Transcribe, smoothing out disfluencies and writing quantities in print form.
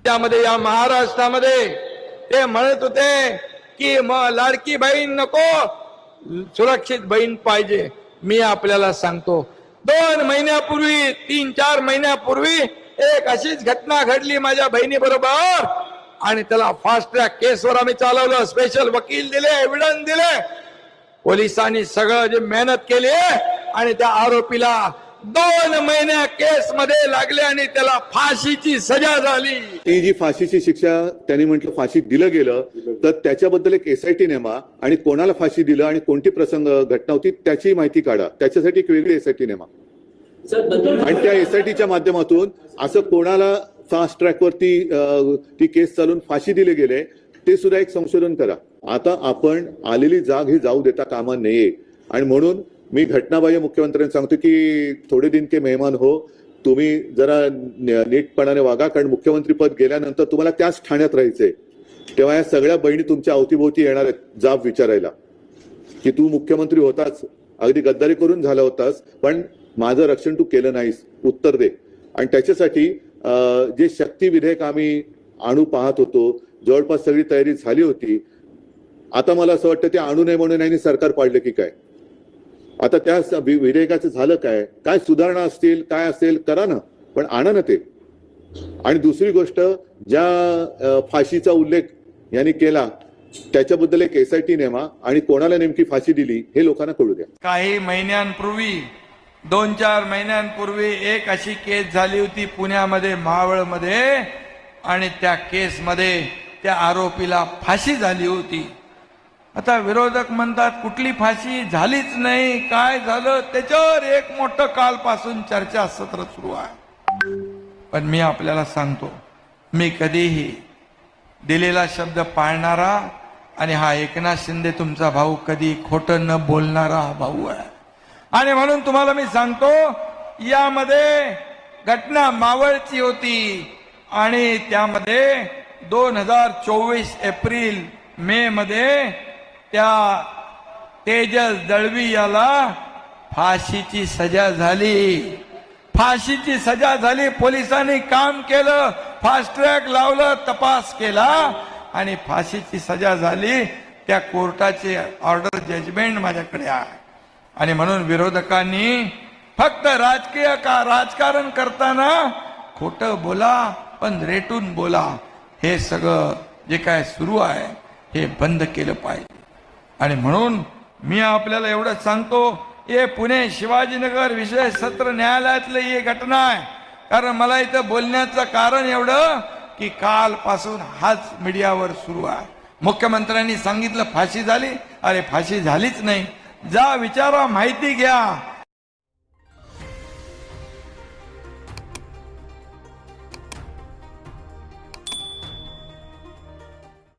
राज्यामध्ये या महाराष्ट्रामध्ये ते म्हणत होते की लाडकी बहीण नको, सुरक्षित बहीण पाहिजे. मी आपल्याला सांगतो 2 महिन्यापूर्वी 3-4 महिन्यापूर्वी एक अशीच घटना घडली माझ्या बहिणी बरोबर आणि त्याला फास्ट ट्रॅक केसवर आम्ही चालवलं. स्पेशल वकील दिले, एव्हिडन्स दिले, पोलिसांनी सगळं जे मेहनत केली आणि त्या आरोपीला 2 महिन्या केस मध्ये लागले आणि त्याला फाशीची सजा झाली. ती जी फाशीची शिक्षा त्यांनी म्हटलं फाशी दिलं गेलं तर त्याच्याबद्दल एक SIT नेमा आणि कोणाला फाशी दिलं आणि कोणती प्रसंग घटना होती त्याची माहिती काढा. त्याच्यासाठी एक वेगळी SIT नेमा आणि त्या SITच्या माध्यमातून असं कोणाला फास्ट ट्रॅकवरती ती केस चालून फाशी दिले गेले ते सुद्धा एक संशोधन करा. आता आपण आलेली जाग ही जाऊ देता कामा नये आणि म्हणून मी घटनाबाह्य मुख्यमंत्र्यांना सांगतो की थोडे दिन के मेहमान हो, तुम्ही जरा नीटपणाने वागा, कारण मुख्यमंत्री पद गेल्यानंतर तुम्हाला त्याच ठाण्यात राहायचंय. तेव्हा या सगळ्या बहिणी तुमच्या अवतीभोवती येणार आहेत जाब विचारायला की तू मुख्यमंत्री होताच, अगदी गद्दारी करून झाला होतास, पण माझं रक्षण तू केलं नाहीस, उत्तर दे. आणि त्याच्यासाठी जे शक्ती विधेयक आम्ही आणू पाहत होतो, जवळपास सगळी तयारी झाली होती. आता मला असं वाटतं ते आणू नये म्हणून यांनी सरकार पाडलं की काय. आता त्या विधेयकाचं झालं काय, काय सुधारणा असतील, काय असेल करा ना, पण आणा ना ते. आणि दुसरी गोष्ट, ज्या फाशीचा उल्लेख यांनी केला त्याच्याबद्दल एक SIT नेमा आणि कोणाला नेमकी फाशी दिली हे लोकांना कळू द्या. काही महिन्यांपूर्वी 2-4 महिन्यांपूर्वी एक अशी केस झाली होती पुण्यामध्ये, मावळमध्ये, आणि त्या केसमध्ये त्या आरोपीला फाशी झाली होती. आता विरोधक म्हणतात कुठली फाशी झालीच नाही, काय झालं, त्याच्यावर एक मोठं कालपासून चर्चा सत्र सुरू आहे. पण मी आपल्याला सांगतो, मी कधीही दिलेला शब्द पाळणारा आणि हा एकनाथ शिंदे तुमचा भाऊ कधी खोटं न बोलणारा भाऊ आहे. आणि म्हणून तुम्हाला मी सांगतो, यामध्ये घटना मावळची होती आणि त्यामध्ये 2024 एप्रिल मे मध्ये त्या तेजस दळवी याला फाशीची सजा झाली. फाशीची सजा झाली. पोलिसांनी काम केलं, फास्ट ट्रॅक लावलं, तपास केला आणि फाशीची सजा झाली. त्या कोर्टाचे ऑर्डर जजमेंट माझ्याकडे आहे. आणि म्हणून विरोधकांनी फक्त राजकारण करताना खोटं बोला पण रेटून बोला, हे सगळं जे काय सुरू आहे हे बंद केलं पाहिजे. आणि म्हणून मी आपल्याला एवढं सांगतो, हे पुणे शिवाजीनगर विशेष सत्र न्यायालयातली ही घटना आहे. कारण मला इथं बोलण्याचं कारण एवढं की कालपासून हाच मीडियावर सुरू आहे. मुख्यमंत्र्यांनी सांगितलं फाशी झाली, अरे फाशी झालीच नाही. जा विचारा, माहिती घ्या.